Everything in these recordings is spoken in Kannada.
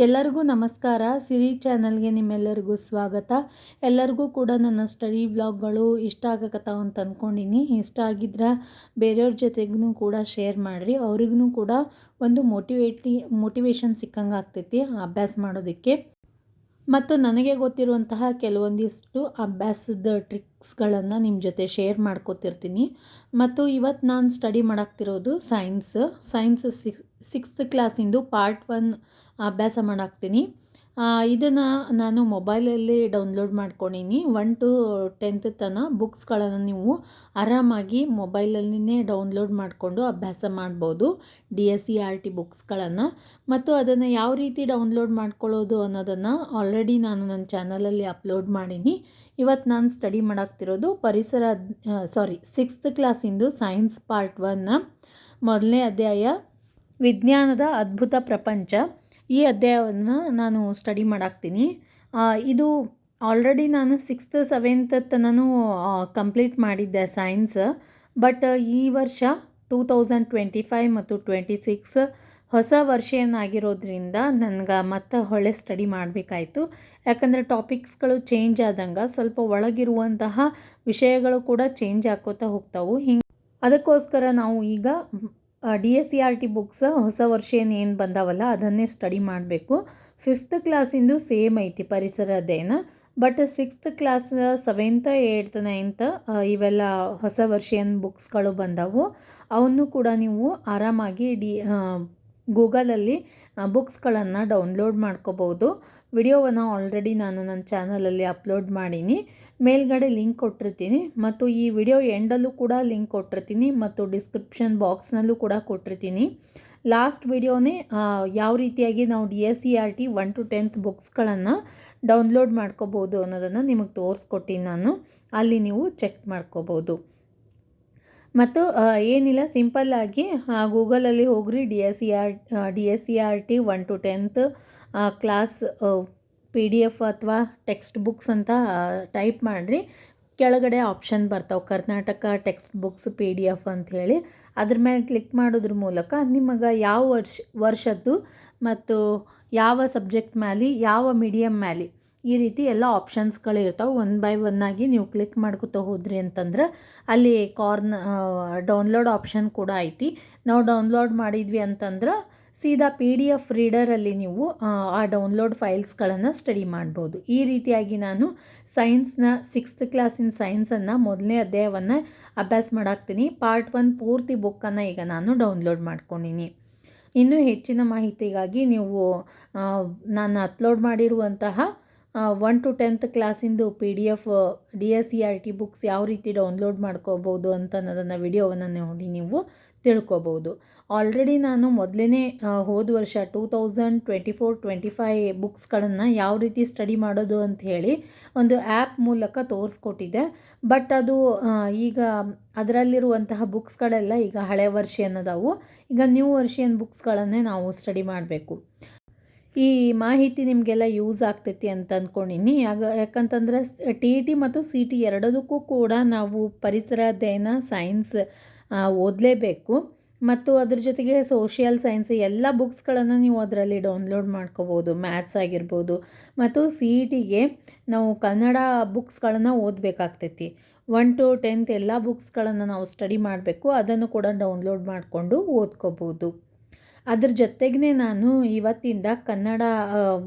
ಎಲ್ಲರಿಗೂ ನಮಸ್ಕಾರ. ಸಿರಿ ಚಾನಲ್ಗೆ ನಿಮ್ಮೆಲ್ಲರಿಗೂ ಸ್ವಾಗತ. ಎಲ್ಲರಿಗೂ ಕೂಡ ನನ್ನ ಸ್ಟಡಿ ವ್ಲಾಗ್ಗಳು ಇಷ್ಟ ಆಗಕತ್ತಾವ ಅಂತ ಅಂದ್ಕೊಂಡಿನಿ. ಇಷ್ಟ ಆಗಿದ್ರೆ ಬೇರೆಯವ್ರ ಜೊತೆಗೂ ಕೂಡ ಶೇರ್ ಮಾಡಿರಿ. ಅವ್ರಿಗೂ ಕೂಡ ಒಂದು ಮೋಟಿವೇಶನ್ ಸಿಕ್ಕಂಗೆ ಆಗ್ತೈತಿ ಅಭ್ಯಾಸ ಮಾಡೋದಕ್ಕೆ. ಮತ್ತು ನನಗೆ ಗೊತ್ತಿರುವಂತಹ ಕೆಲವೊಂದಿಷ್ಟು ಅಭ್ಯಾಸದ ಟ್ರಿಕ್ಸ್ಗಳನ್ನು ನಿಮ್ಮ ಜೊತೆ ಶೇರ್ ಮಾಡ್ಕೋತಿರ್ತೀನಿ. ಮತ್ತು ಇವತ್ತು ನಾನು ಸ್ಟಡಿ ಮಾಡಾಕ್ತಿರೋದು ಸೈನ್ಸ್ ಸಿಕ್ಸ್ತ್ ಕ್ಲಾಸಿಂದು ಪಾರ್ಟ್ 1 ಅಭ್ಯಾಸ ಮಾಡಾಕ್ತೀನಿ. ಇದನ್ನು ನಾನು ಮೊಬೈಲಲ್ಲಿ ಡೌನ್ಲೋಡ್ ಮಾಡ್ಕೊಂಡೀನಿ. 1 to 10th ತನಕ ಬುಕ್ಸ್ಗಳನ್ನು ನೀವು ಆರಾಮಾಗಿ ಮೊಬೈಲಲ್ಲಿನೇ ಡೌನ್ಲೋಡ್ ಮಾಡಿಕೊಂಡು ಅಭ್ಯಾಸ ಮಾಡ್ಬೋದು, DSERT ಬುಕ್ಸ್ಗಳನ್ನು. ಮತ್ತು ಅದನ್ನು ಯಾವ ರೀತಿ ಡೌನ್ಲೋಡ್ ಮಾಡ್ಕೊಳ್ಳೋದು ಅನ್ನೋದನ್ನು ಆಲ್ರೆಡಿ ನಾನು ನನ್ನ ಚಾನಲಲ್ಲಿ ಅಪ್ಲೋಡ್ ಮಾಡೀನಿ. ಇವತ್ತು ನಾನು ಸ್ಟಡಿ ಮಾಡಾಕ್ತಿರೋದು ಸಿಕ್ಸ್ತ್ ಕ್ಲಾಸಿಂದು ಸೈನ್ಸ್ ಪಾರ್ಟ್ 1 ಮೊದಲನೇ ಅಧ್ಯಾಯ, ವಿಜ್ಞಾನದ ಅದ್ಭುತ ಪ್ರಪಂಚ. ಈ ಅಧ್ಯಾಯವನ್ನು ನಾನು ಸ್ಟಡಿ ಮಾಡಾಕ್ತೀನಿ. ಇದು ಆಲ್ರೆಡಿ ನಾನು 6th 7th ತನೂ ಕಂಪ್ಲೀಟ್ ಮಾಡಿದ್ದೆ ಸೈನ್ಸ್. ಬಟ್ ಈ ವರ್ಷ 2025 ಮತ್ತು 26 ಹೊಸ ವರ್ಷ ಏನಾಗಿರೋದ್ರಿಂದ ನನಗೆ ಮತ್ತೆ ಹೊಳ್ಳೆ ಸ್ಟಡಿ ಮಾಡಬೇಕಾಯ್ತು. ಯಾಕಂದರೆ ಟಾಪಿಕ್ಸ್ಗಳು ಚೇಂಜ್ ಆದಂಗೆ ಸ್ವಲ್ಪ ಒಳಗಿರುವಂತಹ ವಿಷಯಗಳು ಕೂಡ ಚೇಂಜ್ ಆಕೋತಾ ಹೋಗ್ತಾವೆ. ಅದಕ್ಕೋಸ್ಕರ ನಾವು ಈಗ DSERT ಬುಕ್ಸ್ ಹೊಸ ವರ್ಷ ಏನು ಬಂದಾವಲ್ಲ ಅದನ್ನೇ ಸ್ಟಡಿ ಮಾಡಬೇಕು. 5th ಕ್ಲಾಸಿಂದು ಸೇಮ್ ಐತಿ ಪರಿಸರ ಅಧ್ಯಯನ. But 6th class 7th 8th 9th ಇವೆಲ್ಲ ಹೊಸ ವರ್ಷನ್ ಬುಕ್ಸ್ಗಳು ಬಂದವು. ಅವನ್ನು ಕೂಡ ನೀವು ಆರಾಮಾಗಿ ಗೂಗಲಲ್ಲಿ ಬುಕ್ಸ್ಗಳನ್ನು ಡೌನ್ಲೋಡ್ ಮಾಡ್ಕೋಬೋದು. ವಿಡಿಯೋವನ್ನು ಆಲ್ರೆಡಿ ನಾನು ನನ್ನ ಚಾನಲಲ್ಲಿ ಅಪ್ಲೋಡ್ ಮಾಡೀನಿ. ಮೇಲ್ಗಡೆ ಲಿಂಕ್ ಕೊಟ್ಟಿರ್ತೀನಿ ಮತ್ತು ಈ ವಿಡಿಯೋ ಎಂಡಲ್ಲೂ ಕೂಡ ಲಿಂಕ್ ಕೊಟ್ಟಿರ್ತೀನಿ ಮತ್ತು ಡಿಸ್ಕ್ರಿಪ್ಷನ್ ಬಾಕ್ಸ್ನಲ್ಲೂ ಕೂಡ ಕೊಟ್ಟಿರ್ತೀನಿ. ಲಾಸ್ಟ್ ವಿಡಿಯೋನೇ ಯಾವ ರೀತಿಯಾಗಿ ನಾವು DSERT 1 to 10th ಬುಕ್ಸ್ಗಳನ್ನು ಡೌನ್ಲೋಡ್ ಮಾಡ್ಕೋಬೋದು ಅನ್ನೋದನ್ನು ನಿಮಗೆ ತೋರಿಸ್ಕೊಟ್ಟಿನಿ ನಾನು. ಅಲ್ಲಿ ನೀವು ಚೆಕ್ ಮಾಡ್ಕೋಬೋದು. ಮತ್ತು ಏನಿಲ್ಲ, ಸಿಂಪಲ್ಲಾಗಿ ಗೂಗಲಲ್ಲಿ ಹೋಗ್ರಿ DSERT 1 to 10th class PDF ಅಥವಾ ಟೆಕ್ಸ್ಟ್ ಬುಕ್ಸ್ ಅಂತ ಟೈಪ್ ಮಾಡಿರಿ. ಕೆಳಗಡೆ ಆಪ್ಷನ್ ಬರ್ತಾವೆ, ಕರ್ನಾಟಕ ಟೆಕ್ಸ್ಟ್ ಬುಕ್ಸ್ PDF ಅಂಥೇಳಿ. ಅದ್ರ ಮೇಲೆ ಕ್ಲಿಕ್ ಮಾಡೋದ್ರ ಮೂಲಕ ನಿಮಗೆ ಯಾವ ವರ್ಷದ್ದು ಮತ್ತು ಯಾವ ಸಬ್ಜೆಕ್ಟ್ ಮೇಲೆ, ಯಾವ ಮೀಡಿಯಮ್ ಮೇಲೆ, ಈ ರೀತಿ ಎಲ್ಲ ಆಪ್ಷನ್ಸ್ಗಳಿರ್ತಾವೆ. 1 by 1 ಆಗಿ ನೀವು ಕ್ಲಿಕ್ ಮಾಡ್ಕೊತ ಹೋದ್ರಿ ಅಂತಂದ್ರೆ ಅಲ್ಲಿ ಡೌನ್ಲೋಡ್ ಆಪ್ಷನ್ ಕೂಡ ಐತಿ. ನಾವು ಡೌನ್ಲೋಡ್ ಮಾಡಿದ್ವಿ ಅಂತಂದ್ರೆ ಸೀದಾ PDF ರೀಡರಲ್ಲಿ ನೀವು ಆ ಡೌನ್ಲೋಡ್ ಫೈಲ್ಸ್ಗಳನ್ನು ಸ್ಟಡಿ ಮಾಡ್ಬೋದು. ಈ ರೀತಿಯಾಗಿ ನಾನು ಸೈನ್ಸ್ನ 6th ಕ್ಲಾಸಿನ ಸೈನ್ಸನ್ನು ಮೊದಲನೇ ಅಧ್ಯಾಯವನ್ನು ಅಭ್ಯಾಸ ಮಾಡಾಕ್ತೀನಿ. ಪಾರ್ಟ್ 1 ಪೂರ್ತಿ ಬುಕ್ಕನ್ನು ಈಗ ನಾನು ಡೌನ್ಲೋಡ್ ಮಾಡ್ಕೊಂಡಿನಿ. ಇನ್ನೂ ಹೆಚ್ಚಿನ ಮಾಹಿತಿಗಾಗಿ ನೀವು ನಾನು ಅಪ್ಲೋಡ್ ಮಾಡಿರುವಂತಹ 1 to 10th ಕ್ಲಾಸಿಂದು PDF DSERT books ಯಾವ ರೀತಿ ಡೌನ್ಲೋಡ್ ಮಾಡ್ಕೋಬೋದು ಅಂತ ಅನ್ನೋದನ್ನು ವಿಡಿಯೋವನ್ನು ನೋಡಿ ನೀವು ತಿಳ್ಕೊಬೋದು. ಆಲ್ರೆಡಿ ನಾನು ಮೊದಲೇ ಹೋದ ವರ್ಷ 2024-25 ಬುಕ್ಸ್ಗಳನ್ನು ಯಾವ ರೀತಿ ಸ್ಟಡಿ ಮಾಡೋದು ಅಂತ ಹೇಳಿ ಒಂದು ಆ್ಯಪ್ ಮೂಲಕ ತೋರಿಸ್ಕೊಟ್ಟಿದ್ದೆ. ಬಟ್ ಅದು ಈಗ ಅದರಲ್ಲಿರುವಂತಹ ಬುಕ್ಸ್ಗಳೆಲ್ಲ ಈಗ ಹಳೆ ವರ್ಷನ್ ಅದಾವು. ಈಗ ನ್ಯೂ ವರ್ಷನ್ ಬುಕ್ಸ್ಗಳನ್ನೇ ನಾವು ಸ್ಟಡಿ ಮಾಡಬೇಕು. ಈ ಮಾಹಿತಿ ನಿಮಗೆಲ್ಲ ಯೂಸ್ ಆಗ್ತೈತಿ ಅಂತ ಅಂದ್ಕೊಂಡಿನಿ. ಯಾಕಂತಂದ್ರೆ TET ಮತ್ತು CET ಎರಡದಕ್ಕೂ ಕೂಡ ನಾವು ಪರಿಸರ ಅಧ್ಯಯನ ಸೈನ್ಸ್ ಓದಲೇಬೇಕು. ಮತ್ತು ಅದ್ರ ಜೊತೆಗೆ ಸೋಷಿಯಲ್ ಸೈನ್ಸ್ ಎಲ್ಲ ಬುಕ್ಸ್ಗಳನ್ನು ನೀವು ಅದರಲ್ಲಿ ಡೌನ್ಲೋಡ್ ಮಾಡ್ಕೋಬೋದು. ಮ್ಯಾಥ್ಸ್ ಆಗಿರ್ಬೋದು. ಮತ್ತು CETಗೆ ನಾವು ಕನ್ನಡ ಬುಕ್ಸ್ಗಳನ್ನು ಓದಬೇಕಾಗ್ತೈತಿ. 1 to 10th ಎಲ್ಲ ಬುಕ್ಸ್ಗಳನ್ನು ನಾವು ಸ್ಟಡಿ ಮಾಡಬೇಕು. ಅದನ್ನು ಕೂಡ ಡೌನ್ಲೋಡ್ ಮಾಡಿಕೊಂಡು ಓದ್ಕೋಬೋದು. ಅದ್ರ ಜೊತೆಗೇ ನಾನು ಇವತ್ತಿಂದ ಕನ್ನಡ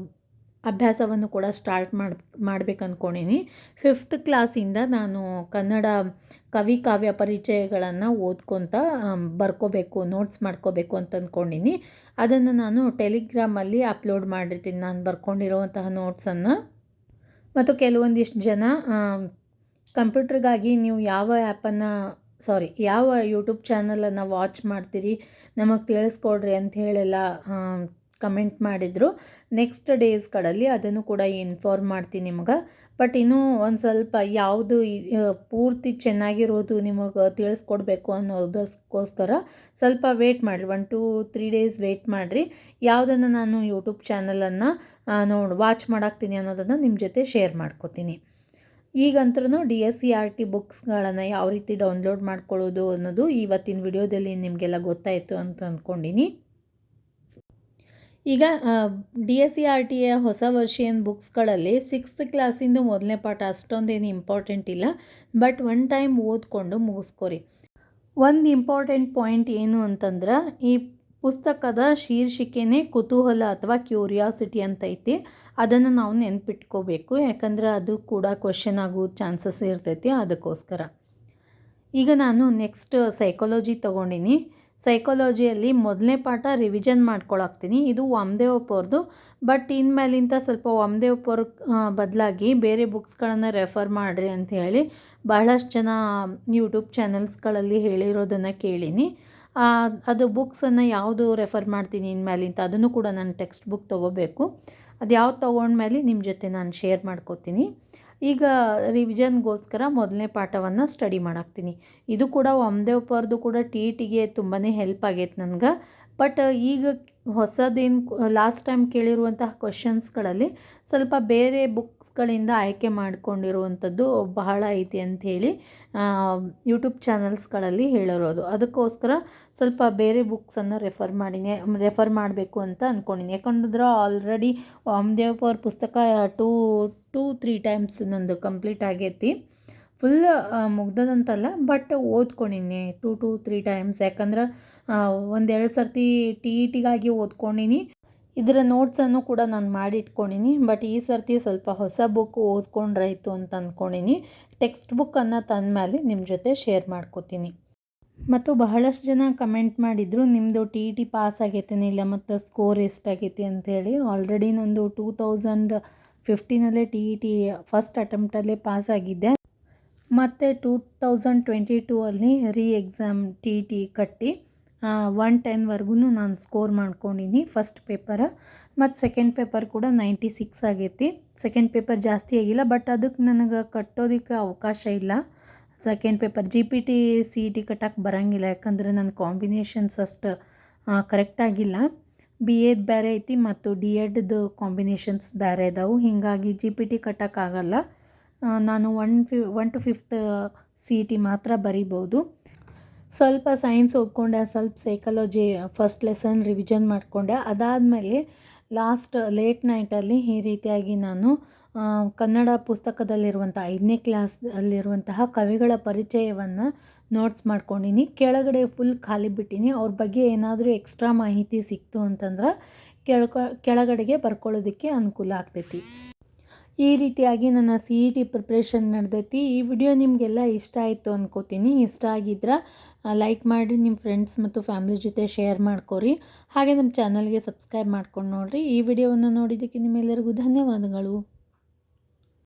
ಅಭ್ಯಾಸವನ್ನು ಕೂಡ ಸ್ಟಾರ್ಟ್ ಮಾಡ್ಬೇಕು ಅಂದ್ಕೊಂಡಿನಿ. 5th ಕ್ಲಾಸಿಂದ ನಾನು ಕನ್ನಡ ಕವಿ ಕಾವ್ಯ ಪರಿಚಯಗಳನ್ನು ಓದ್ಕೊತ ಬರ್ಕೋಬೇಕು, ನೋಟ್ಸ್ ಮಾಡ್ಕೋಬೇಕು ಅಂತ ಅಂದ್ಕೊಂಡಿನಿ. ಅದನ್ನು ನಾನು ಟೆಲಿಗ್ರಾಮಲ್ಲಿ ಅಪ್ಲೋಡ್ ಮಾಡಿರ್ತೀನಿ, ನಾನು ಬರ್ಕೊಂಡಿರೋವಂತಹ ನೋಟ್ಸನ್ನು. ಮತ್ತು ಕೆಲವೊಂದಿಷ್ಟು ಜನ ಕಂಪ್ಯೂಟ್ರಿಗಾಗಿ ನೀವು ಯಾವ ಯೂಟ್ಯೂಬ್ ಚಾನಲನ್ನು ವಾಚ್ ಮಾಡ್ತೀರಿ, ನಮಗೆ ತಿಳಿಸ್ಕೊಡ್ರಿ ಅಂತ ಹೇಳೆಲ್ಲ ಕಮೆಂಟ್ ಮಾಡಿದರು. ನೆಕ್ಸ್ಟ್ ಡೇಸ್ಗಳಲ್ಲಿ ಅದನ್ನು ಕೂಡ ಇನ್ಫಾರ್ಮ್ ಮಾಡ್ತೀನಿ ನಿಮ್ಗೆ. ಬಟ್ ಇನ್ನೂ ಒಂದು ಸ್ವಲ್ಪ ಯಾವುದು ಪೂರ್ತಿ ಚೆನ್ನಾಗಿರೋದು ನಿಮಗೆ ತಿಳಿಸ್ಕೊಡ್ಬೇಕು ಅನ್ನೋದಕ್ಕೋಸ್ಕರ ಸ್ವಲ್ಪ ವೇಟ್ ಮಾಡಿರಿ, 1 to 3 days ವೇಟ್ ಮಾಡಿರಿ. ಯಾವುದನ್ನು ನಾನು ಯೂಟ್ಯೂಬ್ ಚಾನಲನ್ನು ವಾಚ್ ಮಾಡಾಕ್ತೀನಿ ಅನ್ನೋದನ್ನು ನಿಮ್ಮ ಜೊತೆ ಶೇರ್ ಮಾಡ್ಕೋತೀನಿ. ಈಗಂತೂ DSERT ಬುಕ್ಸ್ಗಳನ್ನು ಯಾವ ರೀತಿ ಡೌನ್ಲೋಡ್ ಮಾಡ್ಕೊಳ್ಳೋದು ಅನ್ನೋದು ಇವತ್ತಿನ ವಿಡಿಯೋದಲ್ಲಿ ನಿಮಗೆಲ್ಲ ಗೊತ್ತಾಯಿತು ಅಂತ ಅಂದ್ಕೊಂಡಿನಿ. ಈಗ ಡಿ ಎಸ್ ಸಿ ಆರ್ ಟಿಯ ಹೊಸ ವರ್ಷನ್ ಬುಕ್ಸ್ಗಳಲ್ಲಿ 6th ಕ್ಲಾಸಿಂದು ಮೊದಲನೇ ಪಾಠ ಅಷ್ಟೊಂದೇನು ಇಂಪಾರ್ಟೆಂಟ್ ಇಲ್ಲ, ಬಟ್ ಒನ್ ಟೈಮ್ ಓದ್ಕೊಂಡು ಮುಗಿಸ್ಕೊರಿ. ಒಂದು ಇಂಪಾರ್ಟೆಂಟ್ ಪಾಯಿಂಟ್ ಏನು ಅಂತಂದ್ರೆ, ಈ ಪುಸ್ತಕದ ಶೀರ್ಷಿಕೆನೇ ಕುತೂಹಲ ಅಥವಾ ಕ್ಯೂರಿಯಾಸಿಟಿ ಅಂತ ಐತಿ. ಅದನ್ನು ನಾವು ನೆನ್ಪಿಟ್ಕೋಬೇಕು, ಯಾಕಂದ್ರೆ ಅದು ಕೂಡ ಕ್ವೆಶನ್ ಆಗೋ ಚಾನ್ಸಸ್ ಇರ್ತೈತಿ. ಅದಕ್ಕೋಸ್ಕರ ಈಗ ನಾನು ನೆಕ್ಸ್ಟ್ ಸೈಕಾಲಜಿ ತೊಗೊಂಡಿನಿ. ಸೈಕಾಲಜಿಯಲ್ಲಿ ಮೊದಲನೇ ಪಾಠ ರಿವಿಷನ್ ಮಾಡ್ಕೊಳಾಕ್ತೀನಿ. ಇದು ವಾಮದೇವಪ್ಪ ಅವ್ರದ್ದು, ಬಟ್ ಇನ್ಮೇಲಿಂದ ಸ್ವಲ್ಪ ವಾಮದೇವಪ್ಪ ಅವ್ರ ಬದಲಾಗಿ ಬೇರೆ ಬುಕ್ಸ್ಗಳನ್ನು ರೆಫರ್ ಮಾಡಿರಿ ಅಂತ ಹೇಳಿ ಬಹಳಷ್ಟು ಜನ ಯೂಟ್ಯೂಬ್ ಚಾನಲ್ಸ್ಗಳಲ್ಲಿ ಹೇಳಿರೋದನ್ನು ಕೇಳೀನಿ. ಅದು ಬುಕ್ಸನ್ನು ಯಾವುದು ರೆಫರ್ ಮಾಡ್ತೀನಿ ಇನ್ಮೇಲಿಂದ ಅದನ್ನು ಕೂಡ ನಾನು ಟೆಕ್ಸ್ಟ್ ಬುಕ್ ತೊಗೋಬೇಕು. ಅದು ಯಾವ್ದು ತೊಗೊಂಡ್ಮೇಲೆ ನಿಮ್ಮ ಜೊತೆ ನಾನು ಶೇರ್ ಮಾಡ್ಕೋತೀನಿ. ಈಗ ರಿವಿಷನ್ಗೋಸ್ಕರ ಮೊದಲನೇ ಪಾಠವನ್ನು ಸ್ಟಡಿ ಮಾಡಾಕ್ತೀನಿ. ಇದು ಕೂಡ ವಾಮದೇವಪ್ಪ ಅವ್ರದ್ದು ಕೂಡ ಟಿ ಇ ಟಿಗೆ ತುಂಬಾ ಹೆಲ್ಪ್ ಆಗೈತೆ ನನಗೆ. ಬಟ್ ಈಗ ಹೊಸದೇನು ಲಾಸ್ಟ್ ಟೈಮ್ ಕೇಳಿರುವಂತಹ ಕ್ವಶನ್ಸ್ಗಳಲ್ಲಿ ಸ್ವಲ್ಪ ಬೇರೆ ಬುಕ್ಸ್ಗಳಿಂದ ಆಯ್ಕೆ ಮಾಡಿಕೊಂಡಿರುವಂಥದ್ದು ಬಹಳ ಐತಿ ಅಂಥೇಳಿ ಯೂಟ್ಯೂಬ್ ಚಾನಲ್ಸ್ಗಳಲ್ಲಿ ಹೇಳಿರೋದು. ಅದಕ್ಕೋಸ್ಕರ ಸ್ವಲ್ಪ ಬೇರೆ ಬುಕ್ಸನ್ನು ರೆಫರ್ ಮಾಡಬೇಕು ಅಂತ ಅಂದ್ಕೊಂಡಿನಿ. ಯಾಕಂದ್ರೆ ಆಲ್ರೆಡಿ ವಾಮದೇವಪ್ಪ ಅವ್ರ ಪುಸ್ತಕ 2-3 ಟೈಮ್ಸ್ ನಂದು ಕಂಪ್ಲೀಟ್ ಆಗೈತಿ. ಫುಲ್ ಮುಗ್ದದಂತಲ್ಲ, ಬಟ್ ಓದ್ಕೊಂಡಿನಿ 2-3 ಟೈಮ್ಸ್. ಯಾಕಂದ್ರೆ 1-2 ಸರ್ತಿ ಟಿ ಇ ಟಿಗಾಗಿ ಓದ್ಕೊಂಡಿನಿ. ಇದರ ನೋಟ್ಸನ್ನು ಕೂಡ ನಾನು ಮಾಡಿ ಇಟ್ಕೊಂಡಿನಿ. ಬಟ್ ಈ ಸರ್ತಿ ಸ್ವಲ್ಪ ಹೊಸ ಬುಕ್ ಓದ್ಕೊಂಡ್ರಾಯ್ತು ಅಂತ ಅಂದ್ಕೊಂಡಿನಿ. ಟೆಕ್ಸ್ಟ್ ಬುಕ್ಕನ್ನು ತಂದಮೇಲೆ ನಿಮ್ಮ ಜೊತೆ ಶೇರ್ ಮಾಡ್ಕೋತೀನಿ. ಮತ್ತು ಬಹಳಷ್ಟು ಜನ ಕಮೆಂಟ್ ಮಾಡಿದರು, ನಿಮ್ಮದು ಟಿ ಇ ಟಿ ಪಾಸ್ ಆಗೈತೇನೆ ಇಲ್ಲ ಮತ್ತು ಸ್ಕೋರ್ ಎಷ್ಟಾಗೈತಿ ಅಂಥೇಳಿ. ಆಲ್ರೆಡಿ ನಂದು 2015 ಟಿ ಇ ಟಿ ಫಸ್ಟ್ ಅಟೆಂಪ್ಟಲ್ಲೇ ಪಾಸ್ ಆಗಿದ್ದೆ. ಮತ್ತು 2022 ರೀ ಎಕ್ಸಾಮ್ ಟಿ ಇ ಟಿ ಕಟ್ಟಿ 110ವರೆಗೂ ನಾನು ಸ್ಕೋರ್ ಮಾಡ್ಕೊಂಡಿನಿ ಫಸ್ಟ್ ಪೇಪರ್. ಮತ್ತು ಸೆಕೆಂಡ್ ಪೇಪರ್ ಕೂಡ 96 ಆಗೈತಿ. ಸೆಕೆಂಡ್ ಪೇಪರ್ ಜಾಸ್ತಿ ಆಗಿಲ್ಲ, ಬಟ್ ಅದಕ್ಕೆ ನನಗೆ ಕಟ್ಟೋದಕ್ಕೆ ಅವಕಾಶ ಇಲ್ಲ. Second paper G P T C E T ಕಟ್ಟಕ್ಕೆ ಬರೋಂಗಿಲ್ಲ, ಯಾಕಂದರೆ ನನ್ನ ಕಾಂಬಿನೇಷನ್ಸ್ ಅಷ್ಟು ಕರೆಕ್ಟಾಗಿಲ್ಲ. ಬಿ ಎದ್ ಬೇರೆ ಐತಿ ಮತ್ತು ಡಿ ಎಡ್ದು ಕಾಂಬಿನೇಷನ್ಸ್ ಬೇರೆ ಇದಾವೆ. ಹೀಗಾಗಿ ಜಿ ಪಿ ಟಿ ಕಟ್ಟೋಕ್ಕಾಗಲ್ಲ. ನಾನು 1 to 5th C E T ಮಾತ್ರ ಬರಿಬೋದು. ಸ್ವಲ್ಪ ಸೈನ್ಸ್ ಓದ್ಕೊಂಡೆ, ಸ್ವಲ್ಪ ಸೈಕಾಲಜಿ ಫಸ್ಟ್ ಲೆಸನ್ ರಿವಿಷನ್ ಮಾಡಿಕೊಂಡೆ. ಅದಾದಮೇಲೆ ಲೇಟ್ ನೈಟಲ್ಲಿ ಈ ರೀತಿಯಾಗಿ ನಾನು ಕನ್ನಡ ಪುಸ್ತಕದಲ್ಲಿರುವಂಥ 5ನೇ ಕ್ಲಾಸಲ್ಲಿರುವಂತಹ ಕವಿಗಳ ಪರಿಚಯವನ್ನು ನೋಟ್ಸ್ ಮಾಡ್ಕೊಂಡಿನಿ. ಕೆಳಗಡೆ ಫುಲ್ ಖಾಲಿ ಬಿಟ್ಟಿನಿ. ಅವ್ರ ಬಗ್ಗೆ ಏನಾದರೂ ಎಕ್ಸ್ಟ್ರಾ ಮಾಹಿತಿ ಸಿಕ್ತು ಅಂತಂದ್ರೆ ಕೆಳಗಡೆಗೆ ಬರ್ಕೊಳ್ಳೋದಕ್ಕೆ ಅನುಕೂಲ ಆಗ್ತೈತಿ. ಈ ರೀತಿಯಾಗಿ ನನ್ನ ಸಿ ಇ ಟಿ ಪ್ರಿಪ್ರೇಷನ್ ನಡೆದೈತಿ. ಈ ವಿಡಿಯೋ ನಿಮಗೆಲ್ಲ ಇಷ್ಟ ಆಯಿತು ಅನ್ಕೋತೀನಿ. ಇಷ್ಟ ಆಗಿದ್ರೆ ಲೈಕ್ ಮಾಡಿ, ನಿಮ್ಮ ಫ್ರೆಂಡ್ಸ್ ಮತ್ತು ಫ್ಯಾಮಿಲಿ ಜೊತೆ ಶೇರ್ ಮಾಡ್ಕೊರಿ. ಹಾಗೆ ನಮ್ಮ ಚಾನಲ್ಗೆ ಸಬ್ಸ್ಕ್ರೈಬ್ ಮಾಡ್ಕೊಂಡು ನೋಡಿರಿ. ಈ ವಿಡಿಯೋವನ್ನು ನೋಡಿದ್ದಕ್ಕೆ ನಿಮ್ಮೆಲ್ಲರಿಗೂ ಧನ್ಯವಾದಗಳು.